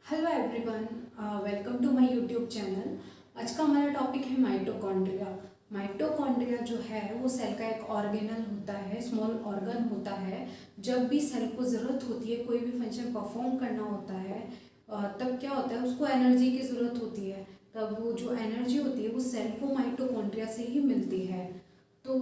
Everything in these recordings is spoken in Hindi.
Hello everyone, welcome to my YouTube channel. आज का हमारा टॉपिक है माइटोकॉन्ड्रिया। माइटोकॉन्ड्रिया जो है वो सेल का एक ऑर्गेनल होता है, स्मॉल ऑर्गन होता है। जब भी सेल को ज़रूरत होती है, कोई भी फंक्शन परफॉर्म करना होता है, तब क्या होता है, उसको एनर्जी की ज़रूरत होती है। तब वो जो एनर्जी होती है वो सेल को माइटोकॉन्ड्रिया से ही मिलती है। तो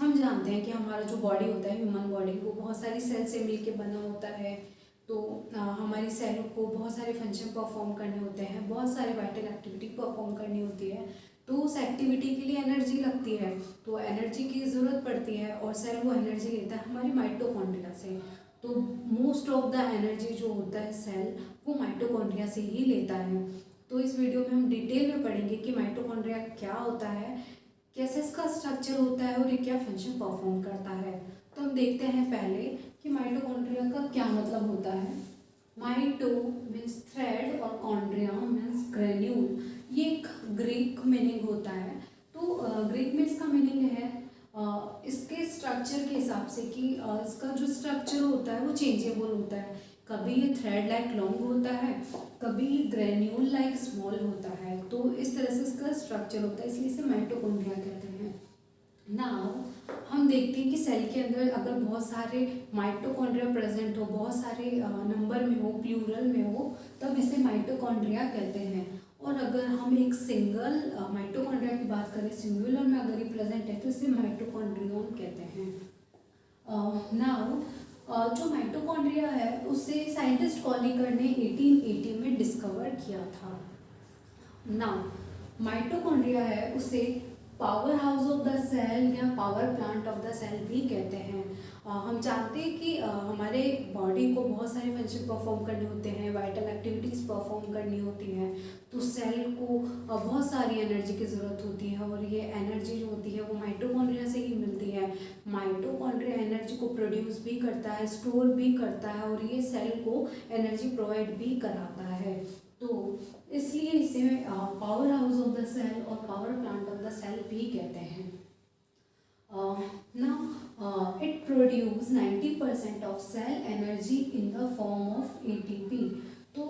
हम जानते हैं कि हमारा जो बॉडी होता है, ह्यूमन बॉडी, वो बहुत सारी सेल से मिलके बना होता है। तो हमारी सेल को बहुत सारे फंक्शन परफॉर्म करने होते हैं, बहुत सारे वाइटल एक्टिविटी परफॉर्म करनी होती है। तो उस एक्टिविटी के लिए एनर्जी लगती है, तो एनर्जी की ज़रूरत पड़ती है और सेल वो एनर्जी लेता है हमारी माइटोकॉन्ड्रिया से। तो मोस्ट ऑफ द एनर्जी जो होता है सेल, वो माइटोकॉन्ड्रिया से ही लेता है। तो इस वीडियो में हम डिटेल में पढ़ेंगे कि माइटोकॉन्ड्रिया क्या होता है, कैसे इसका स्ट्रक्चर होता है और ये क्या फंक्शन परफॉर्म करता है। तो हम देखते हैं पहले कि माइटोकॉन्ड्रिया का क्या मतलब होता है। माइटो मीन्स थ्रेड और कॉन्ड्रिया मीन्स ग्रेन्यूल। ये एक ग्रीक मीनिंग होता है। तो ग्रीक में इसका मीनिंग है इसके स्ट्रक्चर के हिसाब से कि इसका जो स्ट्रक्चर होता है वो चेंजेबल होता है। कभी ये थ्रेड लाइक लॉन्ग होता है, कभी ग्रेन्यूल लाइक स्मॉल होता है। तो इस तरह से इसका स्ट्रक्चर होता है, इसलिए इसे माइटोकॉन्ड्रिया कहते हैं। नाउ हम देखते हैं कि सेल के अंदर अगर बहुत सारे माइटोकॉन्ड्रिया प्रेजेंट हो, बहुत सारे नंबर में हो, प्लूरल में हो, तब इसे माइटोकॉन्ड्रिया कहते हैं। और अगर हम एक सिंगल माइटोकॉन्ड्रिया की बात करें, सिंगुलर में अगर ये प्रेजेंट है, तो इसे माइटोकॉन्ड्रियन कहते हैं। नाउ जो माइटोकॉन्ड्रिया है उसे साइंटिस्ट कॉलिकर ने 1880 में डिस्कवर किया था। नाउ माइटोकॉन्ड्रिया है उसे power house of the cell या power plant of the cell भी कहते हैं। हम जानते हैं कि हमारे बॉडी को बहुत सारे फंक्शन परफॉर्म करने होते हैं, वाइटल एक्टिविटीज़ परफॉर्म करनी होती हैं। तो सेल को बहुत सारी एनर्जी की ज़रूरत होती है और ये एनर्जी जो होती है वो माइटोकॉन्ड्रिया से ही मिलती है। माइटोकॉन्ड्रिया एनर्जी को प्रोड्यूस भी करता है, स्टोर भी करता है और ये सेल को एनर्जी प्रोवाइड भी कराता है। तो इसलिए इसे power house of the cell और power plant of the cell भी कहते हैं। Now it produce 90% of cell energy in the form of ATP। तो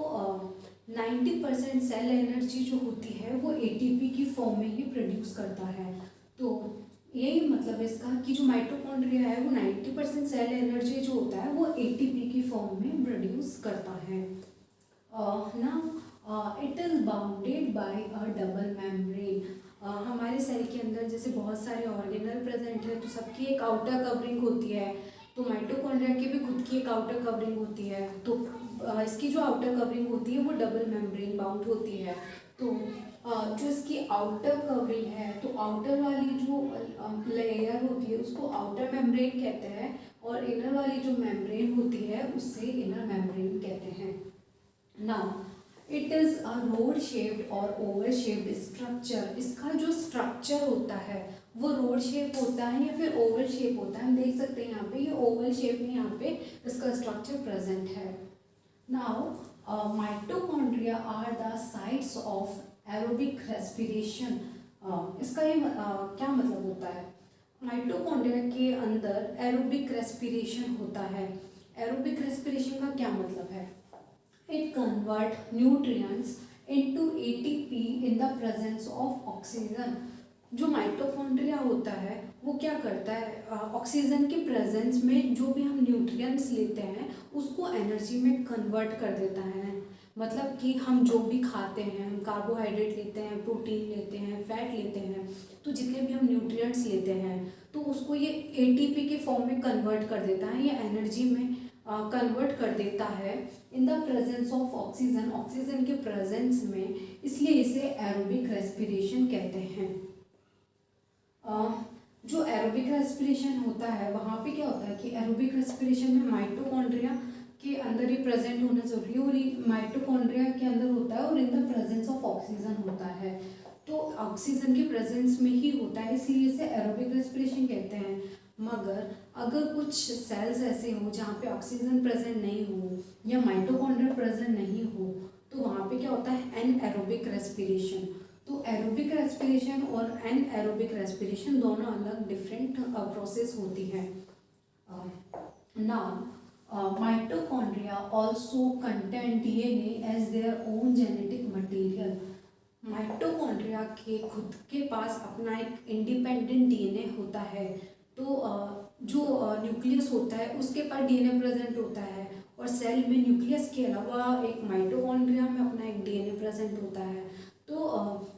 90% सेल एनर्जी जो होती है वो ATP की फॉर्म में ही प्रोड्यूस करता है। तो यही मतलब इसका कि जो माइटोकॉन्ड्रिया है वो 90% सेल एनर्जी जो होता है वो ATP की फॉर्म में प्रोड्यूस करता है। Now it is bounded by a double membrane। हमारे सेल के अंदर जैसे बहुत सारे ऑर्गेनल प्रेजेंट है, तो सबकी एक आउटर कवरिंग होती है। तो माइटोकॉन्ड्रिया की भी खुद की एक आउटर कवरिंग होती है। तो इसकी जो आउटर कवरिंग होती है वो डबल मेम्ब्रेन बाउंड होती है। तो जो इसकी आउटर कवरिंग है, तो आउटर वाली जो लेयर होती है उसको आउटर मेम्ब्रेन कहते हैं और इनर वाली जो मेम्ब्रेन होती है उससे इनर मेम्ब्रेन कहते हैं। Now it is a road shaped और ओवल शेप्ड स्ट्रक्चर। इसका जो स्ट्रक्चर होता है वो रोड शेप होता है या फिर ओवल शेप होता है। हम देख सकते हैं यहाँ पे ये ओवल शेप में यहाँ पे इसका स्ट्रक्चर प्रेजेंट है। Now mitochondria are the sites of aerobic respiration. इसका ये क्या मतलब होता है। माइटोकॉन्ड्रिया के अंदर एरोबिक रेस्पिरेशन होता है। एरोबिक रेस्पिरेशन का क्या मतलब है। It convert nutrients into ATP in the presence of oxygen। जो माइटोकॉन्ड्रिया होता है वो क्या करता है, ऑक्सीजन के प्रेजेंस में जो भी हम न्यूट्रिएंट्स लेते हैं उसको एनर्जी में कन्वर्ट कर देता है। मतलब कि हम जो भी खाते हैं, हम कार्बोहाइड्रेट लेते हैं, प्रोटीन लेते हैं, फैट लेते हैं, तो जितने भी हम न्यूट्रिएंट्स लेते हैं तो उसको ये ATP के फॉर्म में कन्वर्ट कर देता है, ये एनर्जी में कन्वर्ट कर देता है in the presence of oxygen, oxygen के प्रेजेंस में। इसलिए इसे एरोबिक रेस्पिरेशन कहते हैं। जो एरोबिक रेस्पिरेशन होता है वहाँ पे क्या होता है कि एरोबिक रेस्पिरेशन में माइटोकॉन्ड्रिया के अंदर ही प्रेजेंट होना जरूरी है और ये माइटोकॉन्ड्रिया के अंदर होता है और in the presence of oxygen होता है। तो ऑक्सीजन के प्रेजेंस में ही होता है, इसलिए इसे एरोबिक रेस्पिरेशन कहते हैं। मगर अगर कुछ सेल्स ऐसे हो जहाँ पे ऑक्सीजन प्रेजेंट नहीं हो या माइटोकॉन्ड्रिया प्रेजेंट नहीं हो, तो वहाँ पे क्या होता है एनएरोबिक रेस्पिरेशन। तो एरोबिक रेस्पिरेशन और एनएरोबिक रेस्पिरेशन दोनों अलग डिफरेंट प्रोसेस होती है। Now Mitochondria also contain DNA as their own genetic material. Mitochondria के खुद के पास अपना एक इंडिपेंडेंट डीएनए होता है। तो जो न्यूक्लियस होता है उसके पास डीएनए प्रेजेंट होता है, और सेल में न्यूक्लियस के अलावा एक माइटोकॉन्ड्रिया में अपना एक डीएनए प्रेजेंट होता है। तो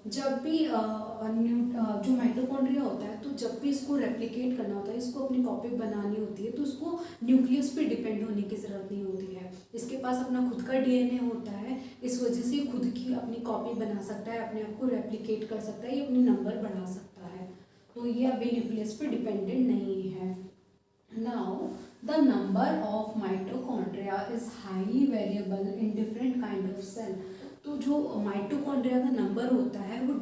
जब भी जो माइटोकॉन्ड्रिया होता है, तो जब भी इसको रेप्लिकेट करना होता है, इसको अपनी कॉपी बनानी होती है, तो उसको न्यूक्लियस पे डिपेंड होने की ज़रूरत नहीं होती है। इसके पास अपना खुद का डीएनए होता है, इस वजह से खुद की अपनी कॉपी बना सकता है, अपने आप को रेप्लिकेट कर सकता है, ये अपनी नंबर बढ़ा सकता है। तो ये अभी न्यूक्लियस पे डिपेंडेंट नहीं है। Now the number of mitochondria is highly variable in different kind of cell. तो जो माइटोकॉन्ड्रिया का नंबर होता है वो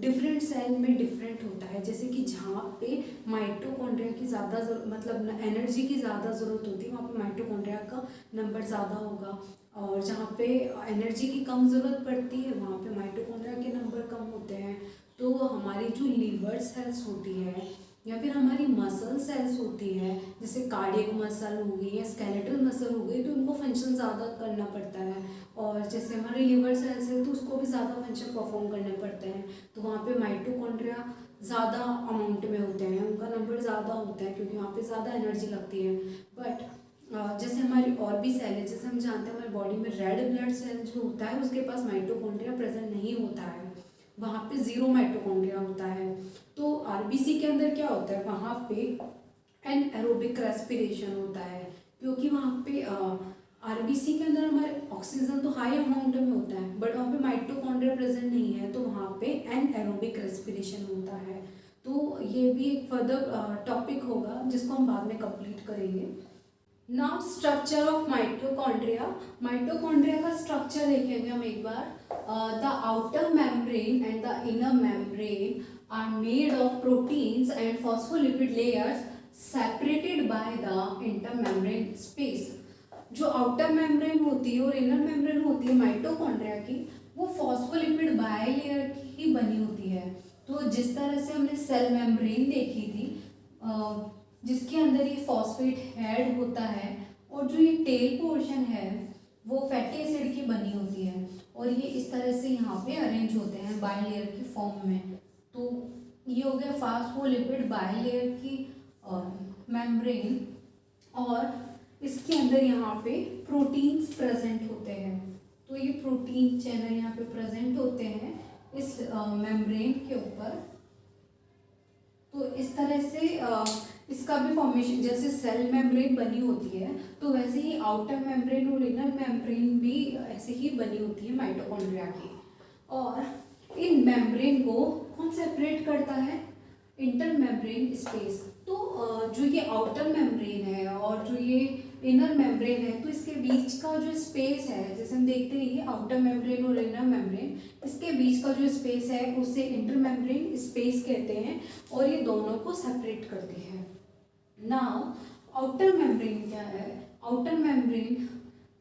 डिफरेंट सेल में डिफरेंट होता है। जैसे कि जहाँ पे माइटोकॉन्ड्रिया की ज़्यादा मतलब एनर्जी की ज़्यादा ज़रूरत होती है, वहाँ पे माइटोकॉन्ड्रिया का नंबर ज़्यादा होगा, और जहाँ पे एनर्जी की कम ज़रूरत पड़ती है वहाँ पे माइटोकॉन्ड्रिया के नंबर कम होते हैं। तो हमारी जो लीवर सेल्स होती है या फिर हमारी मसल सेल्स होती है, जैसे कार्डियक मसल हो गई या स्केलेटल मसल हो गई, तो उनको फंक्शन ज़्यादा करना पड़ता है। और जैसे हमारे लीवर सेल्स है तो उसको भी ज़्यादा फंक्शन परफॉर्म करने पड़ते हैं, तो वहाँ पे माइटोकॉन्ड्रिया ज़्यादा अमाउंट में होते हैं, उनका नंबर ज़्यादा होता है क्योंकि वहाँ पे ज़्यादा एनर्जी लगती है। बट जैसे हमारी और भी सेल है, जैसे हम जानते हैं हमारी बॉडी में रेड ब्लड सेल जो होता है उसके पास माइटोकॉन्ड्रिया प्रेजेंट नहीं होता है, वहाँ पे जीरो माइटोकॉन्ड्रिया होता है। तो आरबीसी के अंदर क्या होता है, वहाँ पे एनएरोबिक रेस्पिरेशन होता है, क्योंकि वहाँ पे आरबीसी के अंदर हमारे ऑक्सीजन तो हाई अमाउंट में होता है, बट वहाँ पे माइटोकॉन्ड्रिया प्रेजेंट नहीं है, तो वहाँ पे एनएरोबिक रेस्पिरेशन होता है। तो ये भी एक फर्दर टॉपिक होगा जिसको हम बाद में कंप्लीट करेंगे। Now structure of mitochondria. Mitochondria का स्ट्रक्चर देखेंगे हम एक बार। The outer membrane and the inner membrane are made of proteins and phospholipid layers separated by the intermembrane space. जो आउटर मेम्ब्रेन होती है और इनर मेम्ब्रेन होती है माइटोकॉन्ड्रिया की, वो फॉस्फोलिपिड बायलेयर की ही बनी होती है। तो जिस तरह से हमने सेल मेम्ब्रेन देखी थी, जिसके अंदर ये फॉस्फेट हेड होता है, और जो ये टेल पोर्शन है वो फैटी एसिड की बनी होती है, और ये इस तरह से यहाँ पे अरेंज होते हैं बायलेयर की फॉर्म में। तो ये हो गया फॉस्फोलिपिड बायलेयर की मेम्ब्रेन, और इसके अंदर यहाँ पे प्रोटीन्स प्रेजेंट होते हैं। तो ये प्रोटीन चैनल यहाँ पे प्रेजेंट होते हैं इस मेम्ब्रेन के ऊपर। तो इस तरह से इसका भी फॉर्मेशन, जैसे सेल मेम्ब्रेन बनी होती है तो वैसे ही आउटर मेम्ब्रेन और इनर मेम्ब्रेन भी ऐसे ही बनी होती है माइटोकॉन्ड्रिया की। और इन मेम्ब्रेन को कौन सेपरेट करता है, इंटर मेम्ब्रेन स्पेस। तो जो ये आउटर मेम्ब्रेन है और जो ये इनर मेम्ब्रेन है, तो इसके बीच का जो स्पेस है, जैसे हम देखते हैं ये आउटर मेम्ब्रेन और इनर मेम्ब्रेन, इसके बीच का जो स्पेस है उसे इंटर मेम्ब्रेन स्पेस कहते हैं, और ये दोनों को सेपरेट करते हैं। नाउ आउटर मेम्ब्रेन क्या है, आउटर मेम्ब्रेन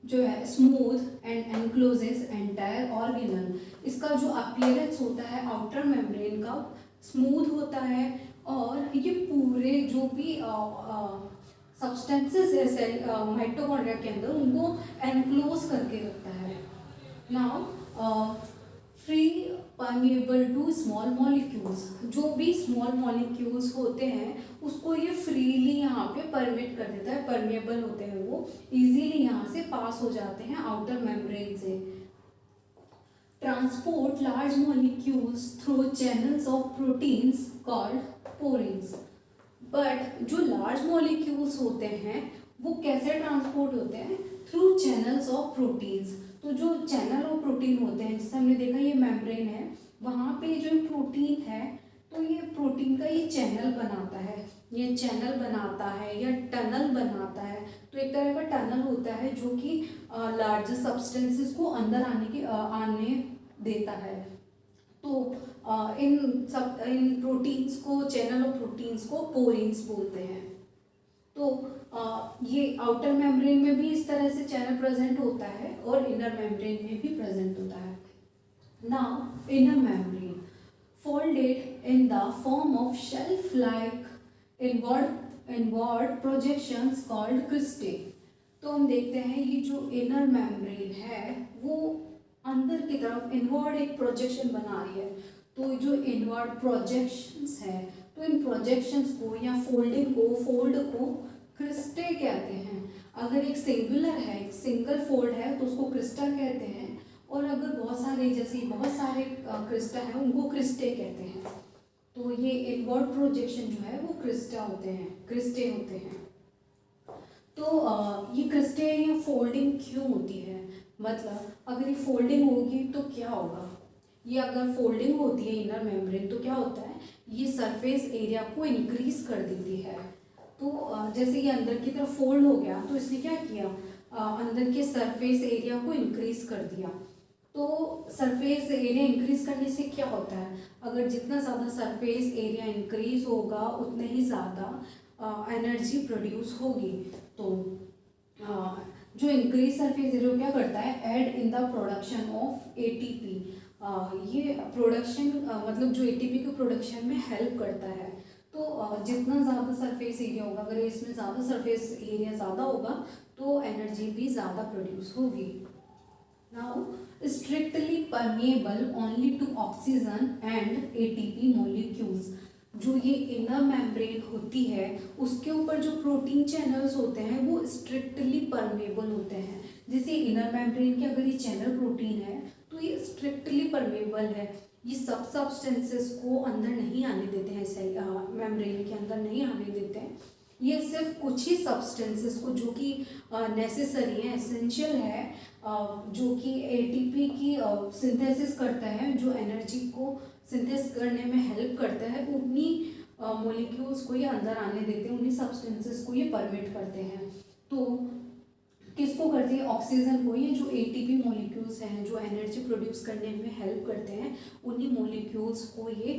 जो है smooth and encloses entire organelle. इसका जो अपीयरेंस होता है आउटर मेम्ब्रेन का स्मूथ होता है, और ये पूरे जो भी सब्सटेंसेस है सेल माइटोकॉन्ड्रिया के अंदर उनको एनक्लोज करके रखता है। Now free permeable to small molecules. जो भी स्मॉल मॉलिक्यूल्स होते हैं उसको ये फ्रीली यहाँ पे परमिट कर देता है, परमिएबल होते हैं, वो इजीली यहाँ से पास हो जाते हैं आउटर मेम्ब्रेन से। Transport large molecules through channels of proteins called porins. But जो लार्ज मॉलिक्यूल्स होते हैं वो कैसे ट्रांसपोर्ट होते हैं, थ्रू चैनल्स ऑफ प्रोटीन्स। तो जो चैनल ऑफ प्रोटीन होते हैं, जैसे हमने देखा ये मेम्ब्रेन है, वहाँ पे जो प्रोटीन है तो ये प्रोटीन का ये चैनल बनाता है, ये चैनल बनाता है या टनल बनाता है। तो एक तरह का टनल होता है जो कि लार्ज सब्सटेंसेस को अंदर आने देता है। तो इन प्रोटीन्स को, चैनल ऑफ प्रोटीन्स को पोरिंग्स बोलते हैं। तो ये आउटर मेम्ब्रेन में भी इस तरह से चैनल प्रेजेंट होता है और इनर मेम्ब्रेन में भी प्रेजेंट होता है। Now inner membrane folded in the form of shelf-like inward projections called cristae. तो हम देखते हैं ये जो इनर मेम्ब्रेन है वो अंदर की तरफ इनवर्ड एक प्रोजेक्शन बना रही है। तो जो इनवर्ड प्रोजेक्शंस है, तो इन प्रोजेक्शंस को या फोल्ड को क्रिस्टे कहते हैं। अगर एक सिंगुलर है, एक सिंगल फोल्ड है तो उसको क्रिस्टा कहते हैं, और अगर बहुत सारे क्रिस्टा हैं उनको क्रिस्टे कहते हैं। तो ये इनवर्ड प्रोजेक्शन जो है वो क्रिस्टे होते हैं। तो ये क्रिस्टे या फोल्डिंग क्यों होती है, मतलब अगर ये फोल्डिंग होगी तो क्या होगा, ये अगर फोल्डिंग होती है इनर मेम्ब्रेन तो क्या होता है, ये सरफेस एरिया को इंक्रीज कर देती है। तो जैसे ये अंदर की तरफ फोल्ड हो गया तो इसने क्या किया, अंदर के सरफेस एरिया को इंक्रीज कर दिया। तो सरफेस एरिया इंक्रीज करने से क्या होता है, अगर जितना ज़्यादा सरफेस एरिया इंक्रीज होगा उतने ही ज़्यादा एनर्जी प्रोड्यूस होगी। तो जो इंक्रीज सरफेस एरिया क्या करता है, add in the production of ATP. ये प्रोडक्शन मतलब जो एटीपी के प्रोडक्शन में हेल्प करता है। तो जितना ज़्यादा सरफेस एरिया होगा, अगर इसमें ज़्यादा सरफेस एरिया ज़्यादा होगा तो एनर्जी भी ज़्यादा प्रोड्यूस होगी। Now strictly permeable only to oxygen and ATP molecules. जो ये इनर मेम्ब्रेन होती है उसके ऊपर जो प्रोटीन चैनल्स होते हैं वो स्ट्रिक्टली परमेएबल होते हैं। जैसे इनर मेम्ब्रेन के अगर ये चैनल प्रोटीन है तो ये स्ट्रिक्टली परमेएबल है, ये सब सब्सटेंसेस को अंदर नहीं आने देते हैं, सेल मेम्ब्रेन के अंदर नहीं आने देते हैं। ये सिर्फ कुछ ही सब्सटेंसेस को जो कि नेसेसरी है, एसेंशियल है, जो कि एटीपी की सिंथेसिस करता है, जो एनर्जी को सिंथेसिस करने में हेल्प करता है, उन्हीं मॉलिक्यूल्स को ये अंदर आने देते हैं, उन्हीं सब्सटेंसेस को ये परमिट करते हैं। तो किसको करती है, ऑक्सीजन को। ये जो एटीपी मॉलिक्यूल्स हैं जो एनर्जी प्रोड्यूस करने में हेल्प करते हैं, उन्हीं मॉलिक्यूल्स को ये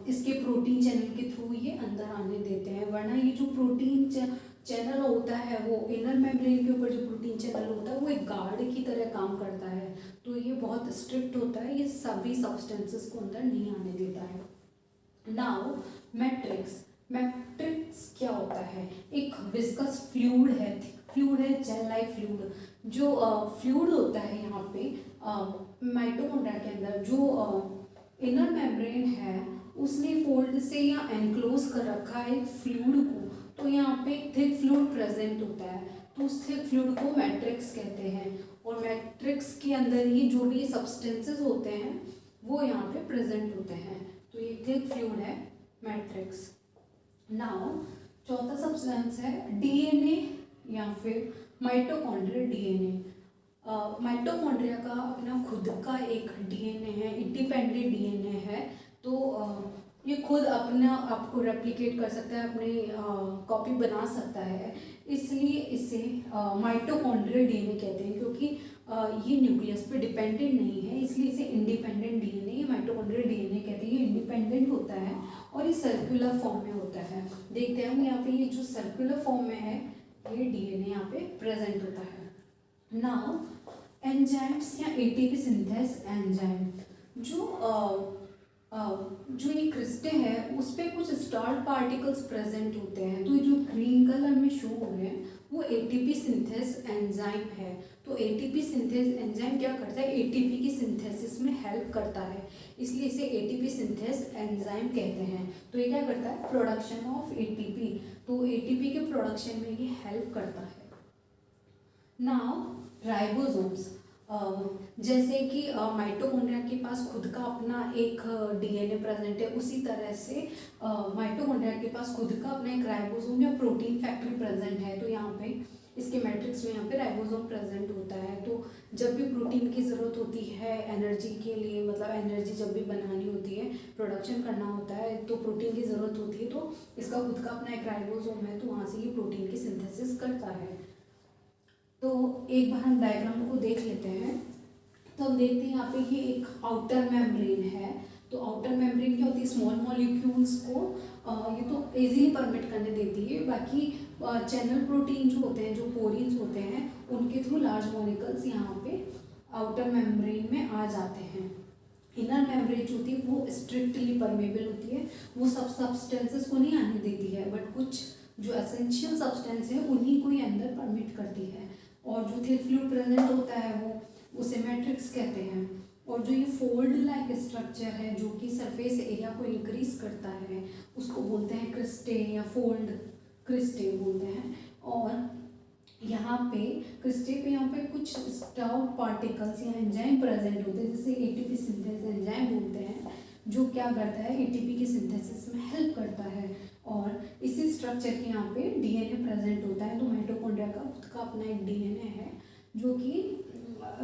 इसके प्रोटीन चैनल के थ्रू ये अंदर आने देते हैं। वरना ये जो प्रोटीन चैनल होता है वो इनर मेम्ब्रेन के ऊपर जो प्रोटीन चैनल होता है वो एक गार्ड की तरह काम करता है। तो ये बहुत स्ट्रिक्ट होता है, ये सभी सब्सटेंसेस को अंदर नहीं आने देता है। नाउ मैट्रिक्स क्या होता है, एक विस्कस फ्लूइड है, जेल लाइक फ्लूइड। जो फ्लूइड होता है यहाँ पे माइटोकॉन्ड्रिया के अंदर, जो इनर मेम्ब्रेन है उसने फोल्ड से या एनक्लोज कर रखा है एक फ्लूइड को। तो यहाँ पे थिक फ्लूइड प्रेजेंट होता है, तो उस थिक फ्लूइड को मैट्रिक्स कहते हैं। और मैट्रिक्स के अंदर ही जो भी सब्सटेंसेस होते हैं वो यहाँ पे प्रेजेंट होते हैं। तो ये थिक फ्लूइड है मैट्रिक्स। नाउ चौथा सब्सटेंस है डीएनए या फिर माइटोकॉन्ड्रियल डीएनए। माइटोकॉन्ड्रिया का अपना खुद का एक डीएनए है, इंडिपेंडेंट डीएनए है। तो ये खुद अपना आपको रेप्लिकेट कर सकता है, अपनी कॉपी बना सकता है, इसलिए इसे माइटोकॉन्ड्रियल डीएनए कहते हैं। क्योंकि ये न्यूक्लियस पे डिपेंडेंट नहीं है, इसलिए इसे इंडिपेंडेंट डीएनए, माइटोकॉन्ड्रियल डीएनए कहते हैं। ये इंडिपेंडेंट होता है और ये सर्कुलर फॉर्म में होता है। देखते हैं हम यहाँ पे, ये जो सर्कुलर फॉर्म में है ये डीएनए यहाँ पे प्रेजेंट होता है। नाउ एंजाइम्स या एटीपी सिंथेस एंजाइम, जो ये क्रिस्टे है उस पर कुछ स्टार्ट पार्टिकल्स प्रेजेंट होते हैं। तो जो ग्रीन कलर में शो हो रहे हैं वो एटीपी सिंथेस एंजाइम है। तो एटीपी सिंथेस एंजाइम क्या करता है, एटीपी की सिंथेसिस में हेल्प करता है, इसलिए इसे एटीपी सिंथेस एंजाइम कहते हैं। तो ये क्या करता है, प्रोडक्शन ऑफ एटीपी, तो एटीपी के प्रोडक्शन में ये हेल्प करता है। नाउ राइबोसोम्स, जैसे कि माइटोकॉन्ड्रिया के पास खुद का अपना एक डीएनए प्रेजेंट है, उसी तरह से माइटोकॉन्ड्रिया के पास खुद का अपना एक राइबोसोम या प्रोटीन फैक्ट्री प्रेजेंट है। तो यहाँ पे इसके मैट्रिक्स में यहाँ पे राइबोसोम प्रेजेंट होता है। तो जब भी प्रोटीन की ज़रूरत होती है एनर्जी के लिए, मतलब एनर्जी जब भी बनानी होती है, प्रोडक्शन करना होता है, तो प्रोटीन की ज़रूरत होती है, तो इसका खुद का अपना एक राइबोसोम है, तो वहाँ से ये प्रोटीन की सिंथेसिस करता है। तो एक बार हम डायग्राम को देख लेते हैं। तो हम देखते हैं यहाँ पे ये एक आउटर मेम्ब्रेन है। तो आउटर मेम्ब्रेन क्या होती है, स्मॉल मॉलिक्यूल्स को ये तो इजीली परमिट करने देती है। बाकी चैनल प्रोटीन जो होते हैं, जो पोरीन्स होते हैं, उनके थ्रू लार्ज मॉलिक्यूल्स यहाँ पे आउटर मेम्ब्रेन में आ जाते हैं। इनर मेम्ब्रेन जो होती है वो स्ट्रिक्टली परमेबल होती है, वो सब सब्सटेंसेस को नहीं आने देती है, बट कुछ जो एसेंशियल सब्सटेंस है उन्हीं को ही अंदर परमिट करती है। और जो थिक फ्लूइड प्रेजेंट होता है वो उसे मैट्रिक्स कहते हैं। और जो ये फोल्ड लाइक स्ट्रक्चर है जो कि सरफेस एरिया को इंक्रीज करता है उसको बोलते हैं क्रिस्टे या फोल्ड क्रिस्टे बोलते हैं। और यहाँ पे क्रिस्टे पे यहाँ पे कुछ स्टाउट पार्टिकल्स या एंजाइम प्रेजेंट होते हैं जिसे एटीपी सिंथेसिस एंजाइम बोलते हैं, जो क्या करता है एटीपी की सिंथेसिस में हेल्प करता है। और इसी स्ट्रक्चर के यहाँ पे डीएनए प्रेजेंट होता है। तो माइटोकॉन्ड्रिया का खुद का अपना एक डीएनए है जो कि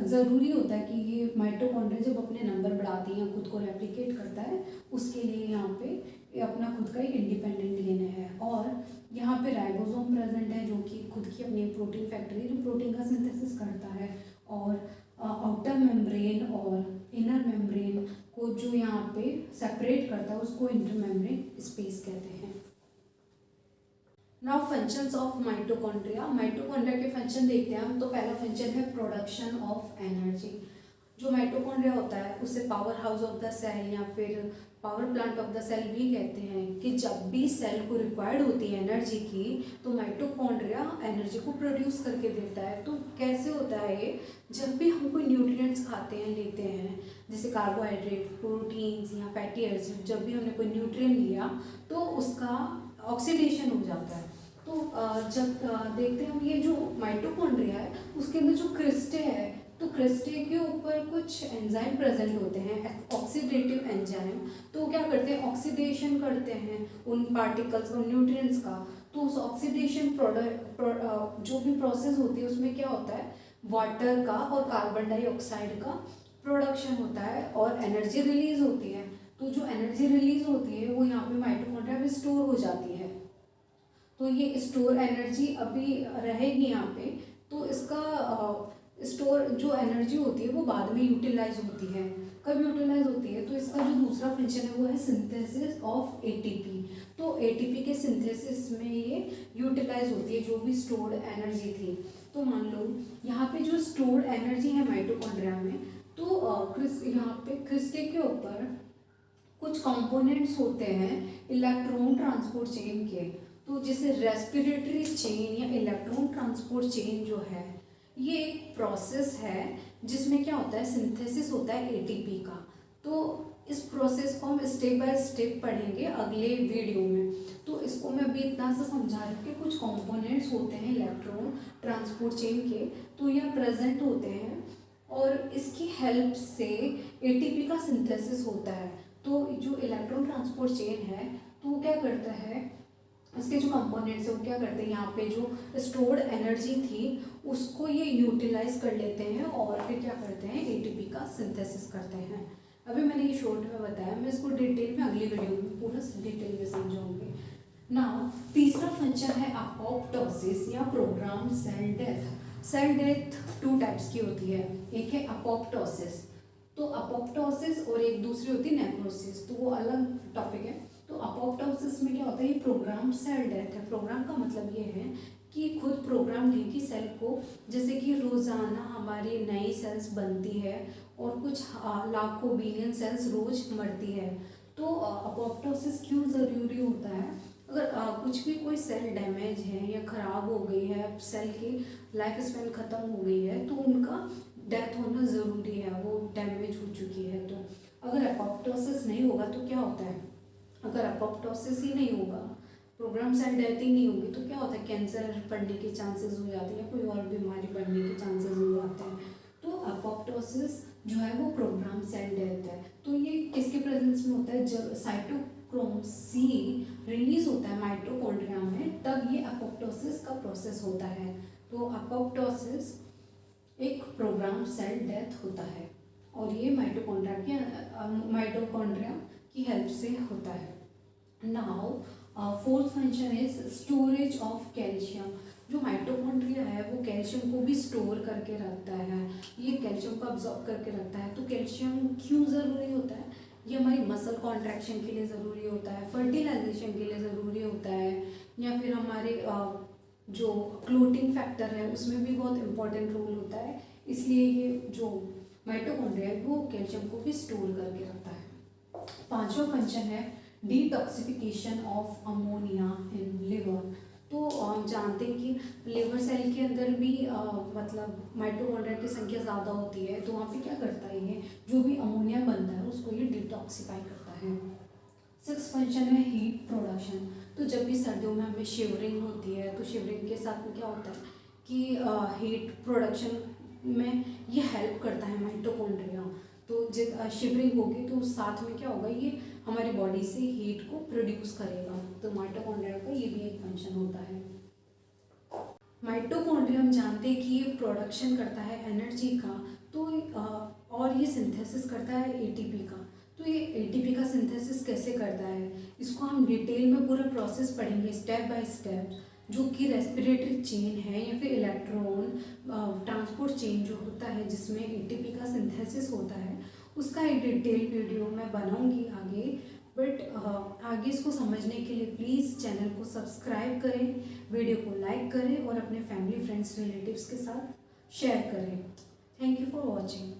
ज़रूरी होता है कि ये माइटोकॉन्ड्रिया जब अपने नंबर बढ़ाती है खुद को रेप्लिकेट करता है उसके लिए यहाँ पे ये अपना खुद का एक इंडिपेंडेंट डीएनए है। और यहाँ पे राइबोसोम प्रेजेंट है जो कि खुद की अपनी प्रोटीन फैक्ट्री जो प्रोटीन का सिंथेसिस करता है। और आउटर मेम्ब्रेन और इनर मेम्ब्रेन को जो यहाँ पे सेपरेट करता है उसको इंटरमेम्ब्रेन स्पेस कहते हैं। Now functions of mitochondria. Mitochondria के फंक्शन देखते हैं हम। तो पहला फंक्शन है प्रोडक्शन ऑफ एनर्जी। जो माइटोकॉन्ड्रिया होता है उसे power house of the cell या फिर power plant of the cell भी कहते हैं कि जब भी सेल को रिक्वायर्ड होती है एनर्जी की तो माइटोकॉन्ड्रिया एनर्जी को प्रोड्यूस करके देता है। तो कैसे होता है ये, जब भी हम कोई न्यूट्रिएंट्स खाते हैं लेते हैं जैसे कार्बोहाइड्रेट प्रोटीन्स या फैटी एसिड, जब भी हमने कोई न्यूट्रिएंट लिया तो उसका ऑक्सीडेशन हो जाता है। तो जब देखते हैं हम ये जो माइटोकॉन्ड्रिया है उसके अंदर जो क्रिस्टे है तो क्रिस्टे के ऊपर कुछ एंजाइम प्रेजेंट होते हैं ऑक्सीडेटिव एंजाइम। तो वो क्या करते हैं ऑक्सीडेशन करते हैं उन पार्टिकल्स और न्यूट्रिएंट्स का। तो उस ऑक्सीडेशन प्रोडक्ट जो भी प्रोसेस होती है उसमें क्या होता है वाटर का और कार्बन डाइऑक्साइड का प्रोडक्शन होता है और एनर्जी रिलीज होती है। तो जो एनर्जी रिलीज होती है वो यहाँ पे माइटोकॉन्ड्रिया में स्टोर हो जाती है। तो ये स्टोर एनर्जी अभी रहेगी यहाँ पे। तो इसका स्टोर जो एनर्जी होती है वो बाद में यूटिलाइज होती है। कब यूटिलाइज होती है तो इसका जो दूसरा फंक्शन है वो है सिंथेसिस ऑफ एटीपी। तो एटीपी के सिंथेसिस में ये यूटिलाइज होती है जो भी स्टोर्ड एनर्जी थी। तो मान लो यहाँ पे जो स्टोर्ड एनर्जी है माइटोकॉन्ड्रिया में तो यहाँ पे क्रिस्टे के ऊपर कुछ कंपोनेंट्स होते हैं इलेक्ट्रॉन ट्रांसपोर्ट चेन के। तो जैसे रेस्पिरेटरी चेन या इलेक्ट्रॉन ट्रांसपोर्ट चेन जो है ये एक प्रोसेस है जिसमें क्या होता है सिंथेसिस होता है एटीपी का। तो इस प्रोसेस को हम स्टेप बाय स्टेप पढ़ेंगे अगले वीडियो में। तो इसको मैं अभी इतना सा समझा रही हूँ कि कुछ कंपोनेंट्स होते हैं इलेक्ट्रॉन ट्रांसपोर्ट चेन के तो यह प्रेजेंट होते हैं और इसकी हेल्प से एटीपी का सिंथेसिस होता है। तो जो इलेक्ट्रॉन ट्रांसपोर्ट चेन है तो वो क्या करता है इसके जो कंपोनेंट्स है वो क्या करते हैं यहाँ पे जो स्टोर्ड एनर्जी थी उसको ये यूटिलाइज कर लेते हैं और फिर क्या करते हैं एटीपी का सिंथेसिस करते हैं। अभी मैंने ये शॉर्ट में बताया, मैं इसको डिटेल में अगली वीडियो में पूरा डिटेल में समझाऊंगी। नाउ तीसरा फंक्शन है अपोप्टोसिस या program cell death. Cell death 2 types की होती है, एक है अपोप्टोसिस तो अपोप्टोसिस और एक दूसरी होती है नेक्रोसिस, तो वो अलग टॉपिक है। तो अपोप्टोसिस में क्या होता है ये प्रोग्राम सेल डेथ है। प्रोग्राम का मतलब ये है कि खुद प्रोग्राम है कि सेल को जैसे कि रोज़ाना हमारी नई सेल्स बनती है और कुछ लाखों बिलियन सेल्स रोज मरती है। तो अपोप्टोसिस क्यों ज़रूरी होता है, अगर कुछ भी कोई सेल डैमेज है या ख़राब हो गई है, सेल की लाइफ स्पैन ख़त्म हो गई है तो उनका डेथ होना ज़रूरी है, वो डैमेज हो चुकी है। तो अगर अपोप्टोसिस नहीं होगा तो क्या होता है, अगर अपोप्टोसिस ही नहीं होगा प्रोग्राम सेल डेथ ही नहीं होगी तो क्या होता है कैंसर बढ़ने के चांसेस हो जाते हैं या कोई और बीमारी बढ़ने के चांसेस हो जाते हैं। तो अपोप्टोसिस जो है वो प्रोग्राम सेल डेथ है। तो ये किसके प्रेजेंस में होता है, जब साइटोक्रोम सी रिलीज होता है माइटोकॉन्ड्रिया में तब ये अपोप्टोसिस का प्रोसेस होता है। तो अपोप्टोसिस एक प्रोग्राम सेल डेथ होता है और ये माइटोकॉन्ड्रिया की हेल्प से होता है। Now fourth function is storage of calcium. जो माइटोकॉन्ड्रिया है वो कैल्शियम को भी स्टोर करके रखता है, ये कैल्शियम को अब्जॉर्ब करके रखता है। तो कैल्शियम क्यों ज़रूरी होता है, ये हमारी मसल कॉन्ट्रैक्शन के लिए ज़रूरी होता है, फर्टिलाइजेशन के लिए ज़रूरी होता है, या फिर हमारे जो क्लोटिंग फैक्टर है उसमें भी बहुत इंपॉर्टेंट रोल होता है। इसलिए ये जो माइटोकॉन्ड्रिया है वो कैल्शियम को भी स्टोर करके रखता है। पांचवा फंक्शन है detoxification of ammonia in liver. तो हम जानते हैं कि लिवर सेल के अंदर भी मतलब माइटोकॉन्ड्रिया की संख्या ज़्यादा होती है, तो वहाँ पे क्या करता है ये, जो भी अमोनिया बनता है उसको ये डिटॉक्सिफाई करता है। सिक्स फंक्शन है हीट प्रोडक्शन। तो जब भी सर्दियों में हमें शिवरिंग होती है, तो शिवरिंग के साथ में क्या होता है कि हीट प्रोडक्शन में ये हेल्प करता है माइटोकॉन्ड्रिया। तो जब शिवरिंग होगी तो साथ में क्या होगा, ये हमारी बॉडी से हीट को प्रोड्यूस करेगा। तो माइटोकॉन्ड्रिया का ये भी एक फंक्शन होता है। माइटोकॉन्ड्रिया हम जानते हैं कि ये प्रोडक्शन करता है एनर्जी का, तो और ये सिंथेसिस करता है एटीपी का। तो ये एटीपी का सिंथेसिस कैसे करता है, इसको हम डिटेल में पूरा प्रोसेस पढ़ेंगे स्टेप बाय स्टेप। जो कि रेस्पिरेटरी चेन है या फिर इलेक्ट्रॉन ट्रांसपोर्ट चेन जो होता है जिसमें एटीपी का सिंथेसिस होता है, उसका एक डिटेल वीडियो मैं बनाऊंगी आगे। बट आगे इसको समझने के लिए प्लीज़ चैनल को सब्सक्राइब करें, वीडियो को लाइक करें और अपने फैमिली फ्रेंड्स रिलेटिव्स के साथ शेयर करें। Thank you for watching.